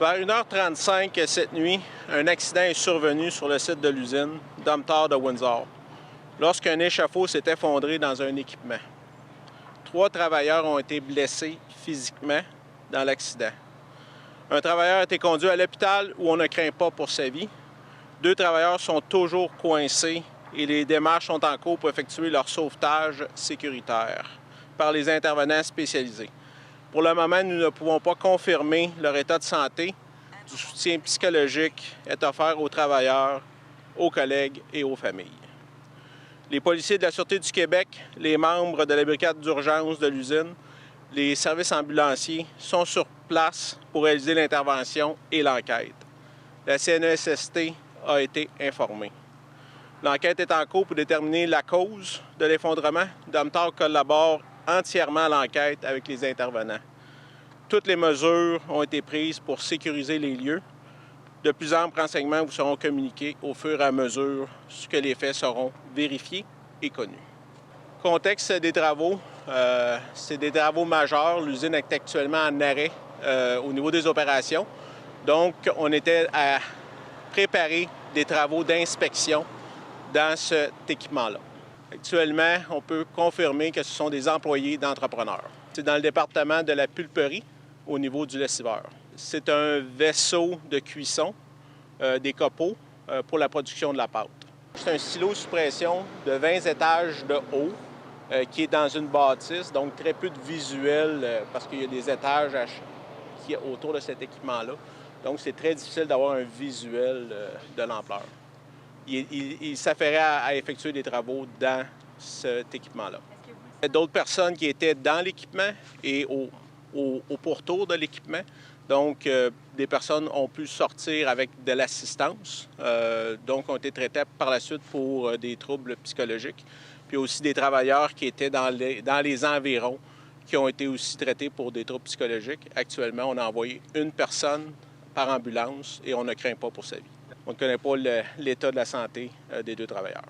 Vers 1h35 cette nuit, un accident est survenu sur le site de l'usine Domtar de Windsor, lorsqu'un échafaud s'est effondré dans un équipement. 3 travailleurs ont été blessés physiquement dans l'accident. Un travailleur a été conduit à l'hôpital où on ne craint pas pour sa vie. 2 travailleurs sont toujours coincés et les démarches sont en cours pour effectuer leur sauvetage sécuritaire par les intervenants spécialisés. Pour le moment, nous ne pouvons pas confirmer leur état de santé. Du soutien psychologique est offert aux travailleurs, aux collègues et aux familles. Les policiers de la Sûreté du Québec, les membres de la brigade d'urgence de l'usine, les services ambulanciers sont sur place pour réaliser l'intervention et l'enquête. La CNESST a été informée. L'enquête est en cours pour déterminer la cause de l'effondrement. Domtar collabore entièrement à l'enquête avec les intervenants. Toutes les mesures ont été prises pour sécuriser les lieux. De plus amples renseignements vous seront communiqués au fur et à mesure que les faits seront vérifiés et connus. Contexte des travaux, c'est des travaux majeurs. L'usine est actuellement en arrêt au niveau des opérations. Donc, on était à préparer des travaux d'inspection dans cet équipement-là. Actuellement, on peut confirmer que ce sont des employés d'entrepreneurs. C'est dans le département de la pulperie au niveau du lessiveur. C'est un vaisseau de cuisson des copeaux pour la production de la pâte. C'est un silo sous pression de 20 étages de haut qui est dans une bâtisse, donc très peu de visuel parce qu'il y a des étages autour de cet équipement-là. Donc, c'est très difficile d'avoir un visuel de l'ampleur. Il s'affairait à effectuer des travaux dans cet équipement-là. Il y a d'autres personnes qui étaient dans l'équipement et au pourtour de l'équipement. Donc, des personnes ont pu sortir avec de l'assistance, donc ont été traitées par la suite pour des troubles psychologiques. Puis aussi des travailleurs qui étaient dans les environs qui ont été aussi traités pour des troubles psychologiques. Actuellement, on a envoyé une personne par ambulance et on ne craint pas pour sa vie. On ne connaît pas l'état de la santé des 2 travailleurs.